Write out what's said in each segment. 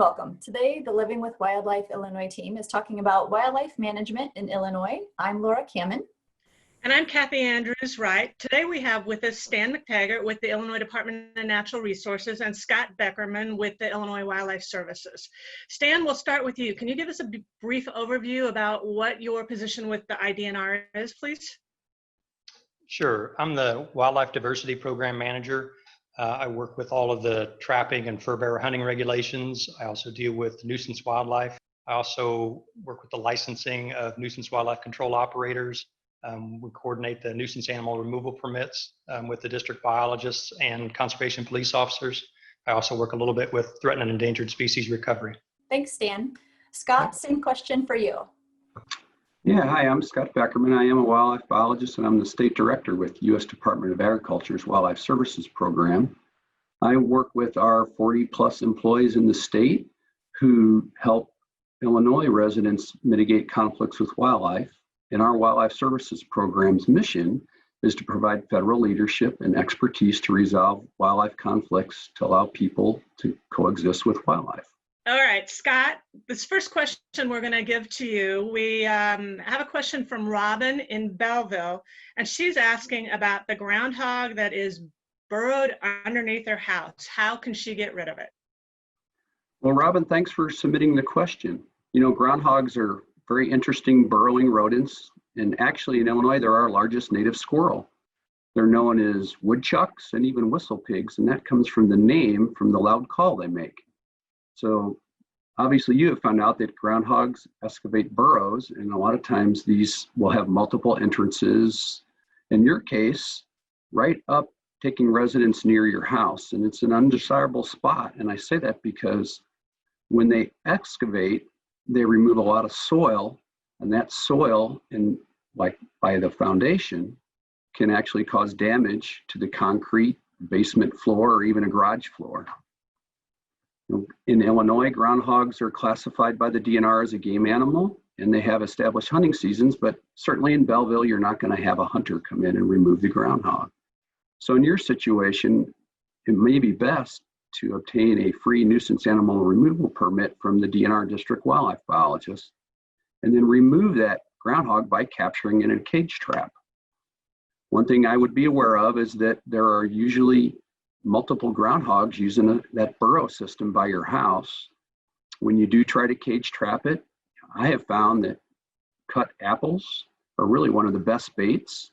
welcome. Today, the Living with Wildlife Illinois team is talking about wildlife management in Illinois. I'm Laura Kamen. And I'm Kathy Andrews Wright. Today we have with us Stan McTaggart with the Illinois Department of Natural Resources and Scott Beckerman with the Illinois Wildlife Services. Stan, we'll start with you. Can you give us a brief overview about what your position with the IDNR is, please? Sure. I'm the Wildlife Diversity Program Manager. I work with all of the trapping and fur bearer hunting regulations. I also deal with nuisance wildlife. I also work with the licensing of nuisance wildlife control operators. We coordinate the nuisance animal removal permits with the district biologists and conservation police officers. I also work a little bit with threatened and endangered species recovery. Thanks, Stan. Scott, same question for you. Yeah, hi, I'm Scott Beckerman. I am a wildlife biologist and I'm the state director with U.S. Department of Agriculture's Wildlife Services Program. I work with our 40 plus employees in the state who help Illinois residents mitigate conflicts with wildlife. And our Wildlife Services Program's mission is to provide federal leadership and expertise to resolve wildlife conflicts to allow people to coexist with wildlife. All right, Scott, this first question we're going to give to you. We have a question from Robin in Belleville, and she's asking about the groundhog that is burrowed underneath her house. How can she get rid of it? Well, Robin, thanks for submitting the question. You know, groundhogs are very interesting burrowing rodents, and actually in Illinois, they're our largest native squirrel. They're known as woodchucks and even whistle pigs, and that comes from the name from the loud call they make. So obviously you have found out that groundhogs excavate burrows, and a lot of times these will have multiple entrances. In your case, right up taking residence near your house, and it's an undesirable spot. And I say that because when they excavate, they remove a lot of soil, and that soil, like by the foundation, can actually cause damage to the concrete basement floor or even a garage floor. In Illinois, groundhogs are classified by the DNR as a game animal, and they have established hunting seasons, but certainly in Belleville, you're not going to have a hunter come in and remove the groundhog. So in your situation, it may be best to obtain a free nuisance animal removal permit from the DNR district wildlife biologist, and then remove that groundhog by capturing it in a cage trap. One thing I would be aware of is that there are usually multiple groundhogs using that burrow system by your house. When you do try to cage trap it, I have found that cut apples are really one of the best baits.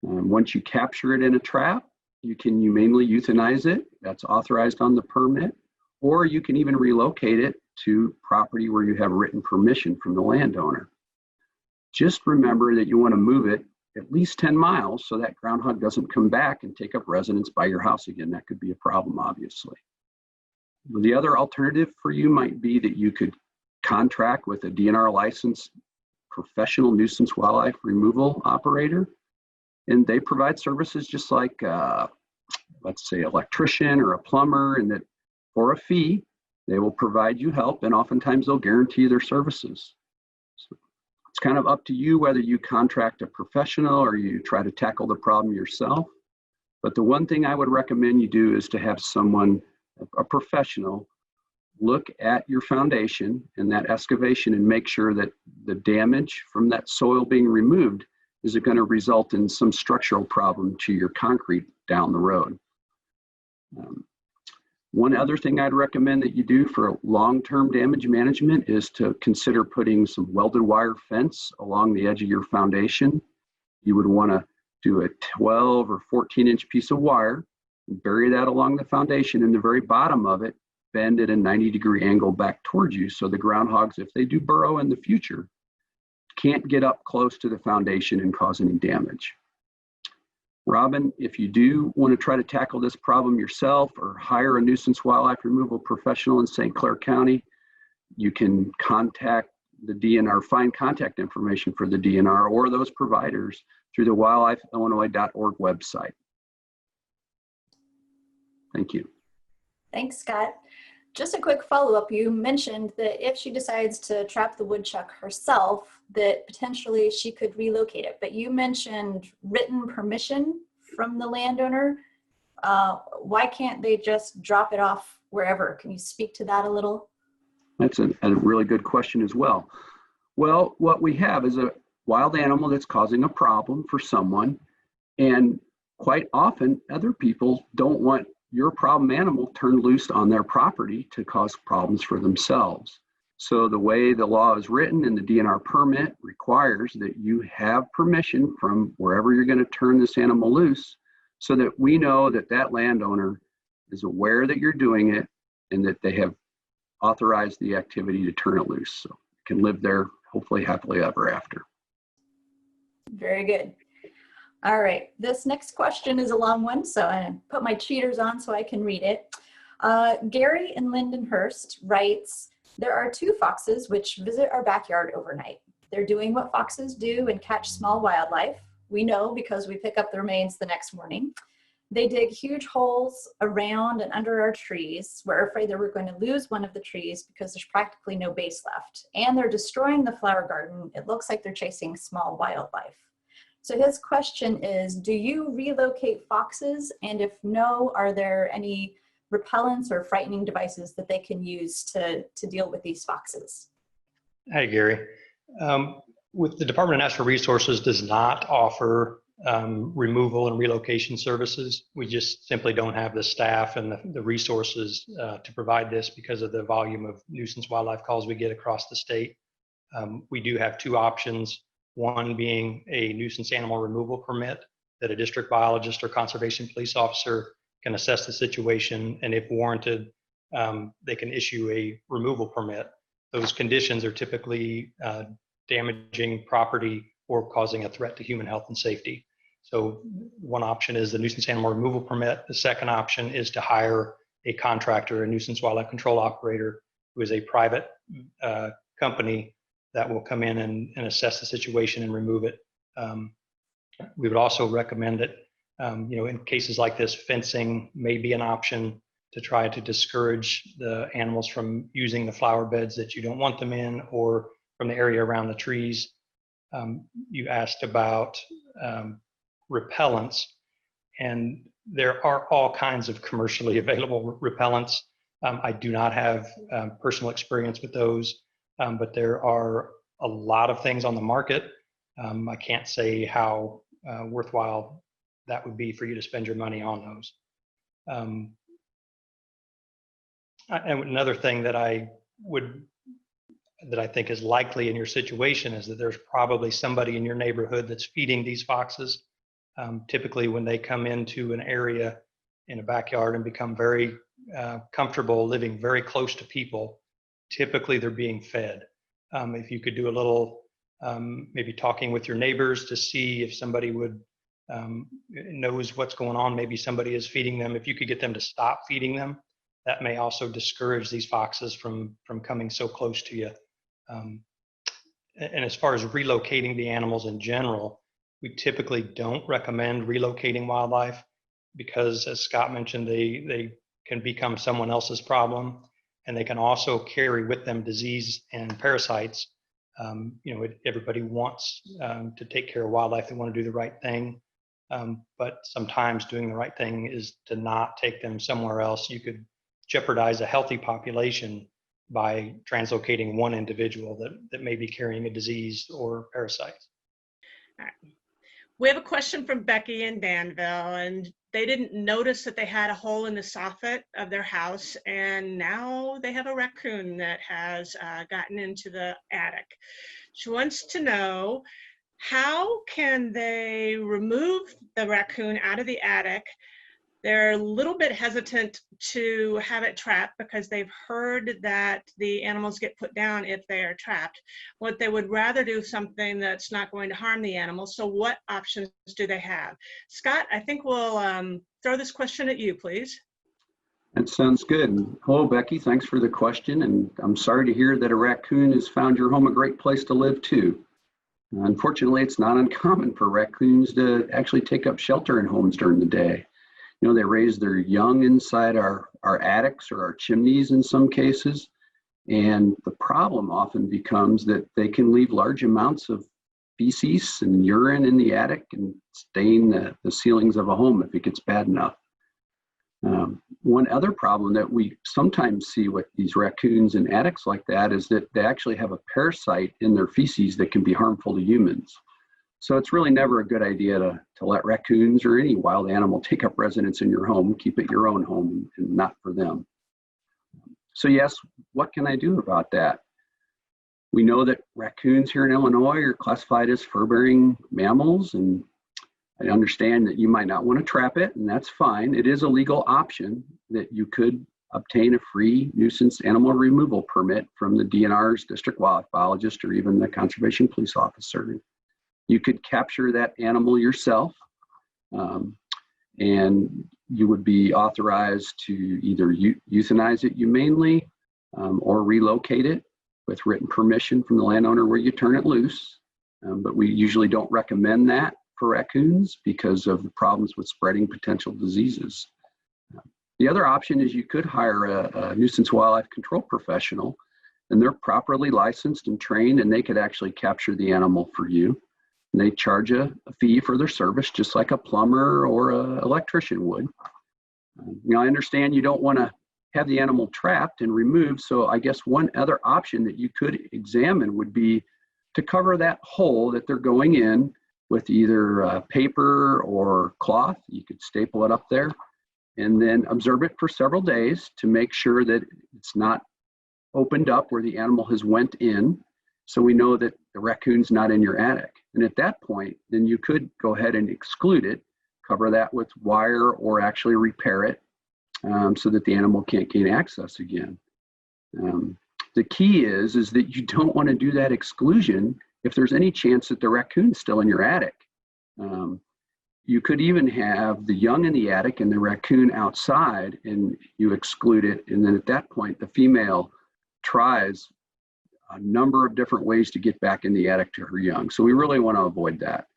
Once you capture it in a trap, you can humanely euthanize it. That's authorized on the permit, or you can even relocate it to property where you have written permission from the landowner. Just remember that you want to move it at least 10 miles so that groundhog doesn't come back and take up residence by your house again. That could be a problem, obviously. The other alternative for you might be that you could contract with a DNR licensed professional nuisance wildlife removal operator, and they provide services just like, let's say, electrician or a plumber, and that for a fee, they will provide you help, and oftentimes they'll guarantee their services. So it's kind of up to you whether you contract a professional or you try to tackle the problem yourself. But the one thing I would recommend you do is to have someone, a professional, look at your foundation and that excavation and make sure that the damage from that soil being removed isn't going to result in some structural problem to your concrete down the road. One other thing I'd recommend that you do for long-term damage management is to consider putting some welded wire fence along the edge of your foundation. You would want to do a 12 or 14-inch piece of wire, and bury that along the foundation, and the very bottom of it, bend at a 90-degree angle back towards you, so the groundhogs, if they do burrow in the future, can't get up close to the foundation and cause any damage. Robin, if you do want to try to tackle this problem yourself or hire a nuisance wildlife removal professional in St. Clair County, you can contact the DNR, find contact information for the DNR or those providers through the wildlifeillinois.org website. Thank you. Thanks, Scott. Just a quick follow-up. You mentioned that if she decides to trap the woodchuck herself, that potentially she could relocate it. But you mentioned written permission from the landowner. Why can't they just drop it off wherever? Can you speak to that a little? That's a really good question as well. Well, what we have is a wild animal that's causing a problem for someone, and quite often other people don't want your problem animal turned loose on their property to cause problems for themselves. So the way the law is written and the DNR permit requires that you have permission from wherever you're going to turn this animal loose, so that we know that that landowner is aware that you're doing it and that they have authorized the activity to turn it loose, so you can live there hopefully happily ever after. Very good. All right, this next question is a long one, so I put my cheaters on so I can read it. Gary in Lindenhurst writes, there are 2 foxes which visit our backyard overnight. They're doing what foxes do and catch small wildlife. We know because we pick up the remains the next morning. They dig huge holes around and under our trees. We're afraid that we're going to lose one of the trees because there's practically no base left. And they're destroying the flower garden. It looks like they're chasing small wildlife. So his question is, do you relocate foxes? And if no, are there any repellents or frightening devices that they can use to deal with these foxes? Hi, Gary. With the Department of Natural Resources does not offer removal and relocation services. We just simply don't have the staff and the resources to provide this because of the volume of nuisance wildlife calls we get across the state. We do have 2 options, one being a nuisance animal removal permit that a district biologist or conservation police officer can assess the situation, and if warranted, they can issue a removal permit. Those conditions are typically damaging property or causing a threat to human health and safety. So one option is the nuisance animal removal permit. The second option is to hire a contractor, a nuisance wildlife control operator, who is a private company that will come in and assess the situation and remove it. We would also recommend that, in cases like this, fencing may be an option to try to discourage the animals from using the flower beds that you don't want them in, or from the area around the trees. You asked about repellents, and there are all kinds of commercially available repellents. I do not have personal experience with those, but there are a lot of things on the market. I can't say how worthwhile that would be for you to spend your money on those. And another thing that I think is likely in your situation is that there's probably somebody in your neighborhood that's feeding these foxes. Typically when they come into an area in a backyard and become very comfortable living very close to people, typically they're being fed. If you could do a little maybe talking with your neighbors to see if somebody knows what's going on, maybe somebody is feeding them. If you could get them to stop feeding them, that may also discourage these foxes from coming so close to you. And as far as relocating the animals in general, we typically don't recommend relocating wildlife because, as Scott mentioned, they can become someone else's problem, and they can also carry with them disease and parasites. Everybody wants to take care of wildlife. They want to do the right thing, but sometimes doing the right thing is to not take them somewhere else. You could jeopardize a healthy population by translocating one individual that may be carrying a disease or parasites. All right. We have a question from Becky in Danville, and they didn't notice that they had a hole in the soffit of their house, and now they have a raccoon that has gotten into the attic. She wants to know, how can they remove the raccoon out of the attic? They're a little bit hesitant to have it trapped because they've heard that the animals get put down if they are trapped. What they would rather do something that's not going to harm the animals. So what options do they have? Scott, I think we'll throw this question at you, please. That sounds good. Hello, Becky. Thanks for the question. And I'm sorry to hear that a raccoon has found your home a great place to live too. Unfortunately, it's not uncommon for raccoons to actually take up shelter in homes during the day. They raise their young inside our attics or our chimneys in some cases. And the problem often becomes that they can leave large amounts of feces and urine in the attic and stain the ceilings of a home if it gets bad enough. One other problem that we sometimes see with these raccoons and attics like that is that they actually have a parasite in their feces that can be harmful to humans. So it's really never a good idea to let raccoons or any wild animal take up residence in your home. Keep it your own home and not for them. So yes, what can I do about that? We know that raccoons here in Illinois are classified as fur-bearing mammals, and I understand that you might not want to trap it, and that's fine. It is a legal option that you could obtain a free nuisance animal removal permit from the DNR's district wildlife biologist or even the conservation police officer. You could capture that animal yourself, and you would be authorized to either euthanize it humanely or relocate it with written permission from the landowner where you turn it loose. But we usually don't recommend that for raccoons because of the problems with spreading potential diseases. The other option is you could hire a nuisance wildlife control professional, and they're properly licensed and trained, and they could actually capture the animal for you. And they charge a fee for their service, just like a plumber or an electrician would. Now, I understand you don't want to have the animal trapped and removed, so I guess one other option that you could examine would be to cover that hole that they're going in with either paper or cloth. You could staple it up there and then observe it for several days to make sure that it's not opened up where the animal has went in, so we know that the raccoon's not in your attic. And at that point, then you could go ahead and exclude it, cover that with wire or actually repair it so that the animal can't gain access again. The key is that you don't want to do that exclusion if there's any chance that the raccoon's still in your attic. You could even have the young in the attic and the raccoon outside, and you exclude it. And then at that point, the female tries a number of different ways to get back in the attic to her young. So we really want to avoid that.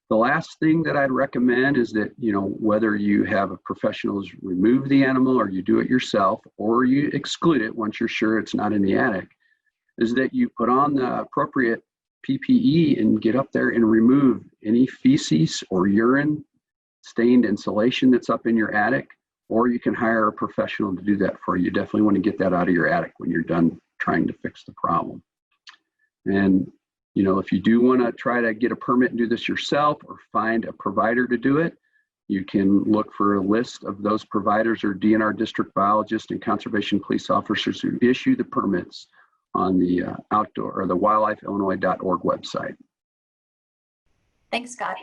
The last thing that I'd recommend is that, whether you have a professionals remove the animal or you do it yourself or you exclude it once you're sure it's not in the attic, is that you put on the appropriate PPE and get up there and remove any feces or urine, stained insulation that's up in your attic, or you can hire a professional to do that for you. You definitely want to get that out of your attic when you're done trying to fix the problem. And if you do want to try to get a permit and do this yourself or find a provider to do it, you can look for a list of those providers or DNR district biologists and conservation police officers who issue the permits on the outdoor or the wildlifeillinois.org website. Thanks, Scott.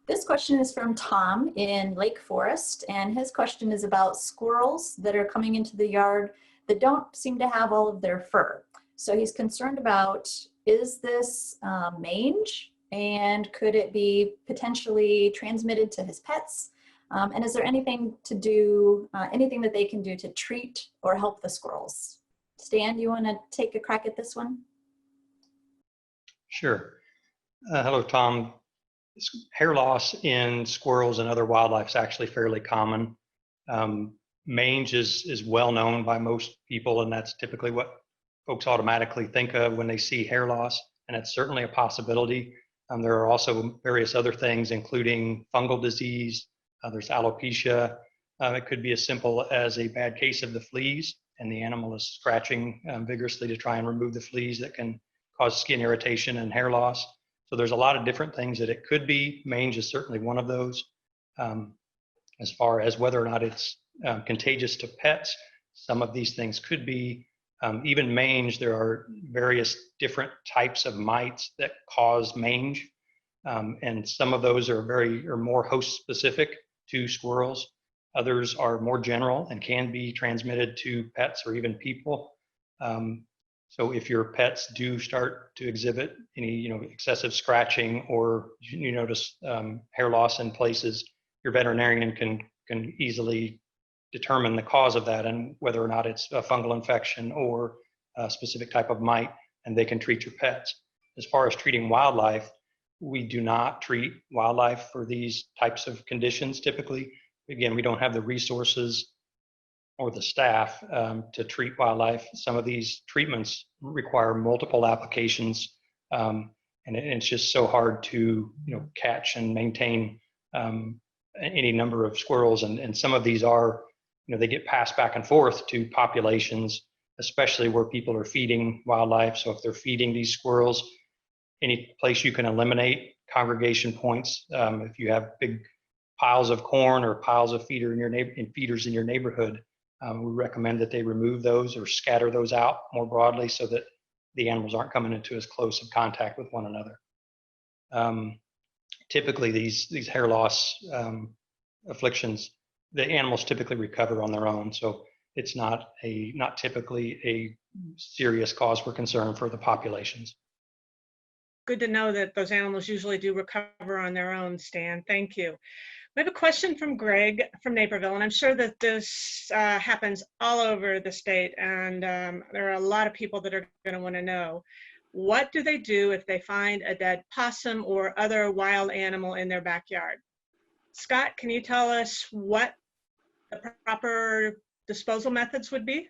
This question is from Tom in Lake Forest, and his question is about squirrels that are coming into the yard that don't seem to have all of their fur. So he's concerned about, is this mange, and could it be potentially transmitted to his pets? And is there anything to do, anything that they can do to treat or help the squirrels? Stan, you want to take a crack at this one? Sure. Hello, Tom. Hair loss in squirrels and other wildlife is actually fairly common. Mange is well known by most people, and that's typically what folks automatically think of when they see hair loss, and it's certainly a possibility. There are also various other things, including fungal disease. There's alopecia. It could be as simple as a bad case of the fleas, and the animal is scratching vigorously to try and remove the fleas that can cause skin irritation and hair loss. So there's a lot of different things that it could be. Mange is certainly one of those. As far as whether or not it's contagious to pets, some of these things could be. Even mange, there are various different types of mites that cause mange. And some of those are more host specific to squirrels. Others are more general and can be transmitted to pets or even people. So if your pets do start to exhibit any, excessive scratching, or you notice hair loss in places, your veterinarian can easily determine the cause of that and whether or not it's a fungal infection or a specific type of mite, and they can treat your pets. As far as treating wildlife, we do not treat wildlife for these types of conditions typically. Again, we don't have the resources or the staff to treat wildlife. Some of these treatments require multiple applications, and it's just so hard to catch and maintain any number of squirrels, and some of these are, they get passed back and forth to populations, especially where people are feeding wildlife. So if they're feeding these squirrels, any place you can eliminate congregation points, if you have big piles of corn or piles of feeders in your neighborhood, we recommend that they remove those or scatter those out more broadly so that the animals aren't coming into as close of contact with one another. Typically, these hair loss afflictions, the animals typically recover on their own, so it's not typically a serious cause for concern for the populations. Good to know that those animals usually do recover on their own, Stan. Thank you. We have a question from Greg from Naperville, and I'm sure that this happens all over the state, and there are a lot of people that are going to want to know. What do they do if they find a dead possum or other wild animal in their backyard? Scott, can you tell us what the proper disposal methods would be?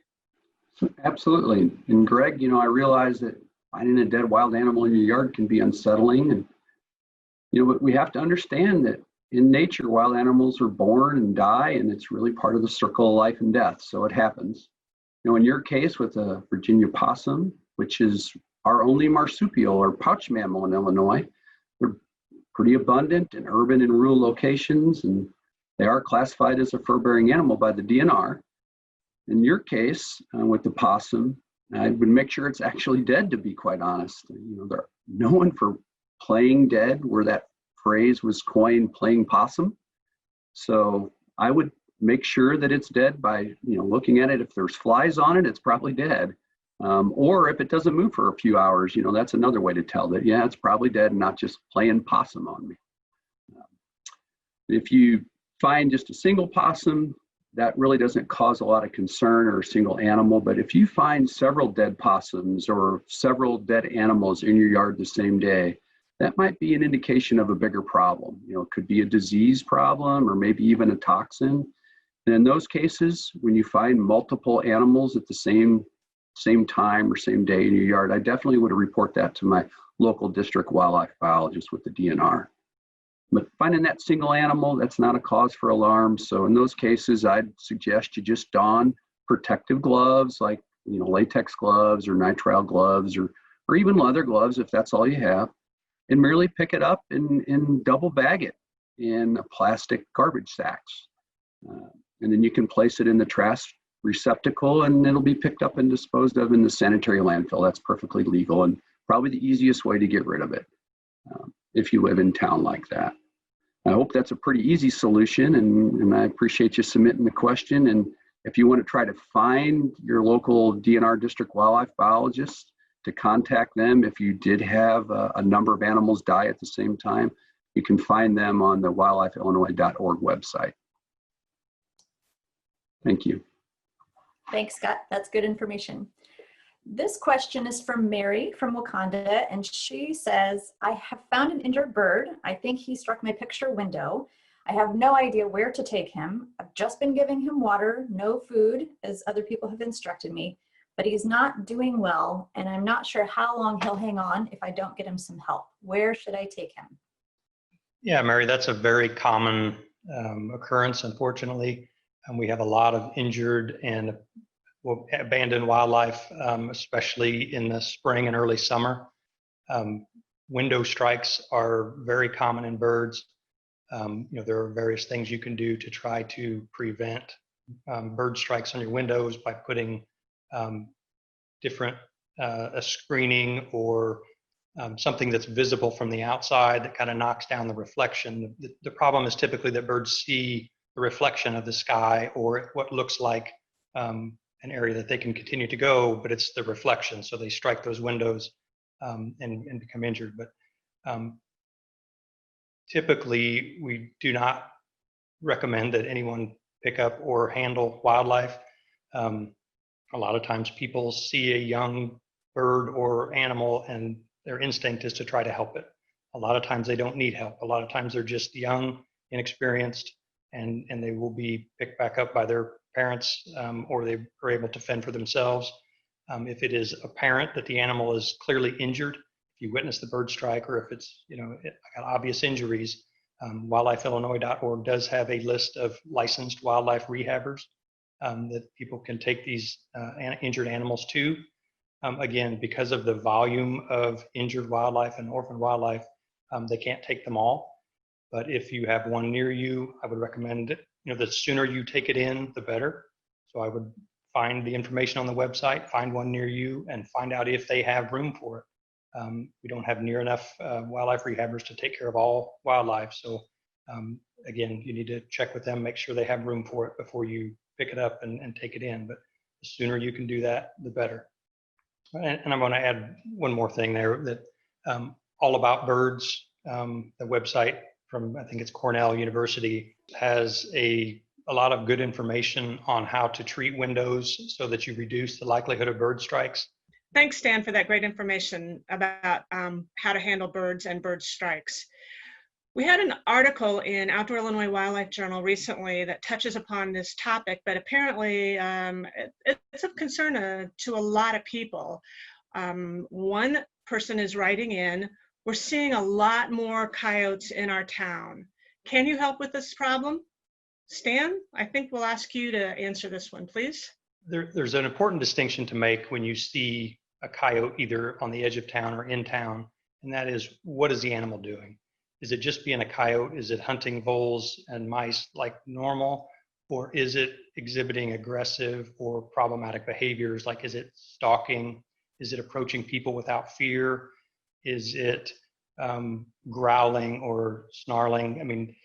Absolutely. And Greg, I realize that finding a dead wild animal in your yard can be unsettling. And, but we have to understand that in nature, wild animals are born and die, and it's really part of the circle of life and death. So it happens. In your case with a Virginia possum, which is our only marsupial or pouch mammal in Illinois, they're pretty abundant in urban and rural locations, and they are classified as a fur-bearing animal by the DNR. In your case, with the possum, I would make sure it's actually dead, to be quite honest. They're known for playing dead, where that phrase was coined, playing possum. So I would make sure that it's dead by, looking at it. If there's flies on it, it's probably dead. Or if it doesn't move for a few hours, that's another way to tell that, yeah, it's probably dead and not just playing possum on me. If you find just a single possum, that really doesn't cause a lot of concern, or a single animal. But if you find several dead possums or several dead animals in your yard the same day, that might be an indication of a bigger problem. It could be a disease problem or maybe even a toxin. And in those cases, when you find multiple animals at the same time or same day in your yard, I definitely would report that to my local district wildlife biologist with the DNR. But finding that single animal, that's not a cause for alarm. So in those cases, I'd suggest you just don protective gloves, like latex gloves or nitrile gloves, or even leather gloves if that's all you have, and merely pick it up and double bag it in plastic garbage sacks. And then you can place it in the trash receptacle, and it'll be picked up and disposed of in the sanitary landfill. That's perfectly legal and probably the easiest way to get rid of it if you live in town like that. I hope that's a pretty easy solution, and I appreciate you submitting the question. And if you want to try to find your local DNR district wildlife biologist, to contact them if you did have a number of animals die at the same time, you can find them on the wildlifeillinois.org website. Thank you. Thanks, Scott. That's good information. This question is from Mary from Wakanda, and she says, I have found an injured bird. I think he struck my picture window. I have no idea where to take him. I've just been giving him water, no food, as other people have instructed me, but he's not doing well, and I'm not sure how long he'll hang on if I don't get him some help. Where should I take him? Yeah, Mary, that's a very common occurrence, unfortunately. And we have a lot of injured and abandoned wildlife, especially in the spring and early summer. Window strikes are very common in birds. There are various things you can do to try to prevent bird strikes on your windows by putting different a screening or something that's visible from the outside that kind of knocks down the reflection. The problem is typically that birds see the reflection of the sky or what looks like an area that they can continue to go, but it's the reflection. So they strike those windows and become injured. But typically, we do not recommend that anyone pick up or handle wildlife. A lot of times people see a young bird or animal and their instinct is to try to help it. A lot of times they don't need help. A lot of times they're just young, inexperienced, and they will be picked back up by their parents or they are able to fend for themselves. If it is apparent that the animal is clearly injured, if you witness the bird strike or if it's got obvious injuries, WildlifeIllinois.org does have a list of licensed wildlife rehabbers that people can take these injured animals to. Again, because of the volume of injured wildlife and orphaned wildlife, they can't take them all. But if you have one near you, I would recommend it. The sooner you take it in, the better. So I would find the information on the website, find one near you, and find out if they have room for it. We don't have near enough wildlife rehabbers to take care of all wildlife. So again, you need to check with them, make sure they have room for it before you pick it up and take it in. But the sooner you can do that, the better. And I'm going to add one more thing there, that All About Birds, the website from, I think it's Cornell University, has a lot of good information on how to treat windows so that you reduce the likelihood of bird strikes. Thanks, Stan, for that great information about how to handle birds and bird strikes. We had an article in Outdoor Illinois Wildlife Journal recently that touches upon this topic, but apparently it's of concern to a lot of people. One person is writing in, we're seeing a lot more coyotes in our town. Can you help with this problem? Stan, I think we'll ask you to answer this one, please. There's an important distinction to make when you see a coyote either on the edge of town or in town, and that is, what is the animal doing? Is it just being a coyote? Is it hunting voles and mice like normal? Or is it exhibiting aggressive or problematic behaviors? Like, is it stalking? Is it approaching people without fear? Is it growling or snarling? I mean,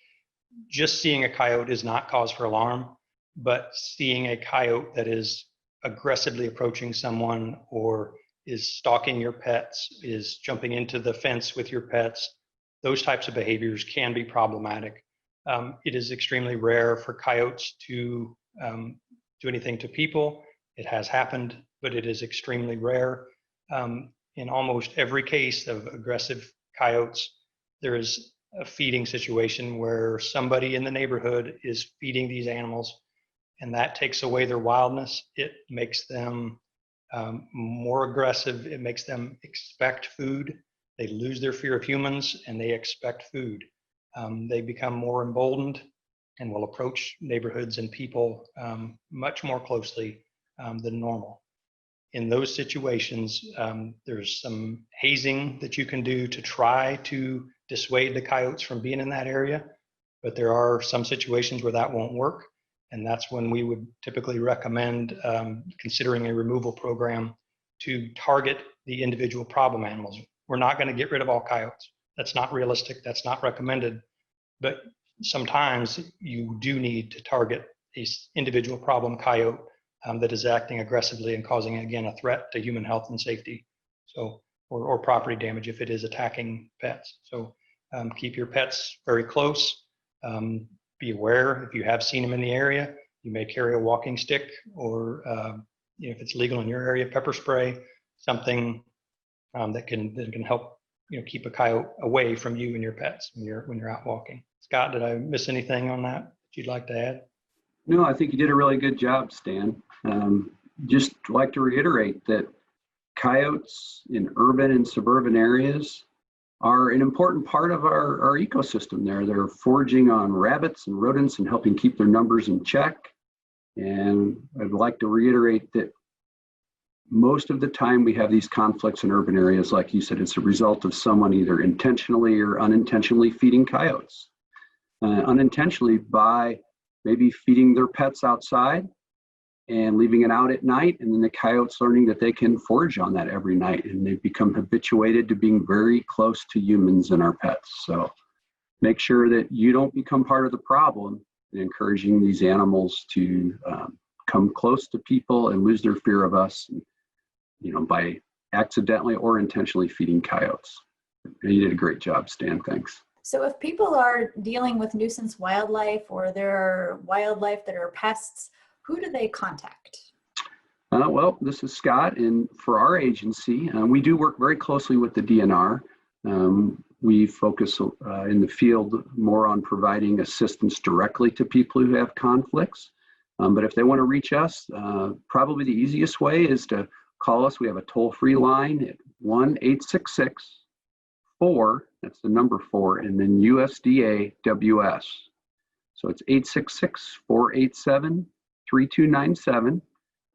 just seeing a coyote is not cause for alarm, but seeing a coyote that is aggressively approaching someone, or is stalking your pets, is jumping into the fence with your pets, those types of behaviors can be problematic. It is extremely rare for coyotes to do anything to people. It has happened, but it is extremely rare. In almost every case of aggressive coyotes, there is a feeding situation where somebody in the neighborhood is feeding these animals, and that takes away their wildness. It makes them more aggressive. It makes them expect food. They lose their fear of humans and they expect food. They become more emboldened and will approach neighborhoods and people much more closely than normal. In those situations, there's some hazing that you can do to try to dissuade the coyotes from being in that area, but there are some situations where that won't work, and that's when we would typically recommend considering a removal program to target the individual problem animals. We're not going to get rid of all coyotes. That's not realistic. That's not recommended. But sometimes you do need to target a individual problem coyote that is acting aggressively and causing, again, a threat to human health and safety. So, or property damage if it is attacking pets. So keep your pets very close. Be aware if you have seen them in the area. You may carry a walking stick, or if it's legal in your area, pepper spray, something that can help keep a coyote away from you and your pets when you're out walking. Scott, did I miss anything on that you'd like to add? No, I think you did a really good job, Stan. Just like to reiterate that coyotes in urban and suburban areas are an important part of our ecosystem there. They're foraging on rabbits and rodents and helping keep their numbers in check. And I'd like to reiterate that most of the time we have these conflicts in urban areas, like you said, it's a result of someone either intentionally or unintentionally feeding coyotes. Unintentionally by maybe feeding their pets outside and leaving it out at night, and then the coyotes learning that they can forage on that every night, and they become habituated to being very close to humans and our pets. So make sure that you don't become part of the problem in encouraging these animals to come close to people and lose their fear of us, by accidentally or intentionally feeding coyotes. You did a great job, Stan. Thanks. So if people are dealing with nuisance wildlife, or there are wildlife that are pests, who do they contact? Well, this is Scott, and for our agency, we do work very closely with the DNR. We focus in the field more on providing assistance directly to people who have conflicts. But if they want to reach us, probably the easiest way is to call us. We have a toll-free line at 1-866-4 That's the number 4, and then USDA WS. So it's 866-487-3297.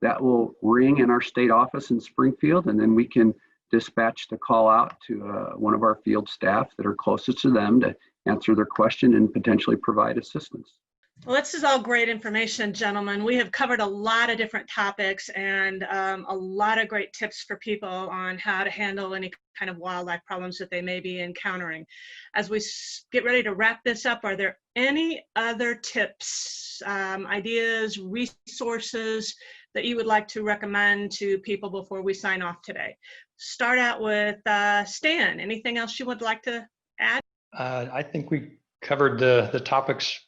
That will ring in our state office in Springfield, and then we can dispatch the call out to one of our field staff that are closest to them to answer their question and potentially provide assistance. Well, this is all great information, gentlemen. We have covered a lot of different topics and a lot of great tips for people on how to handle any kind of wildlife problems that they may be encountering. As we get ready to wrap this up, are there any other tips, ideas, resources that you would like to recommend to people before we sign off today? Start out with Stan. Anything else you would like to add? I think we covered the topics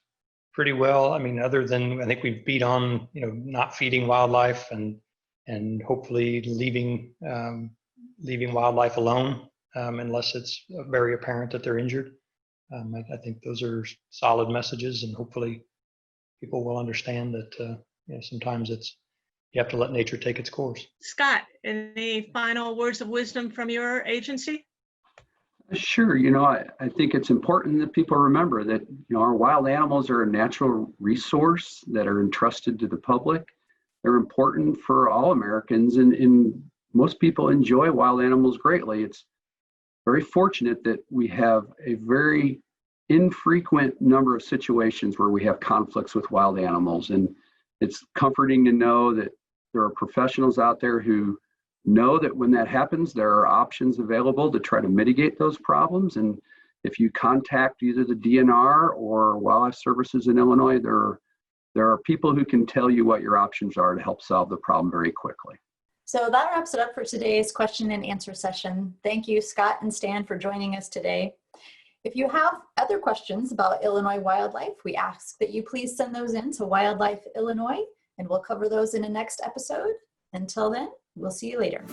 pretty well. I mean, other than I think we've beat on, not feeding wildlife and hopefully leaving wildlife alone unless it's very apparent that they're injured. I think those are solid messages, and hopefully people will understand that sometimes you have to let nature take its course. Scott, any final words of wisdom from your agency? Sure. I think it's important that people remember that, our wild animals are a natural resource that are entrusted to the public. They're important for all Americans, and most people enjoy wild animals greatly. It's very fortunate that we have a very infrequent number of situations where we have conflicts with wild animals. And it's comforting to know that there are professionals out there who know that when that happens, there are options available to try to mitigate those problems. And if you contact either the DNR or Wildlife Services in Illinois, there are people who can tell you what your options are to help solve the problem very quickly. So that wraps it up for today's question and answer session. Thank you, Scott and Stan, for joining us today. If you have other questions about Illinois wildlife, we ask that you please send those in to Wildlife Illinois, and we'll cover those in a next episode. Until then, we'll see you later.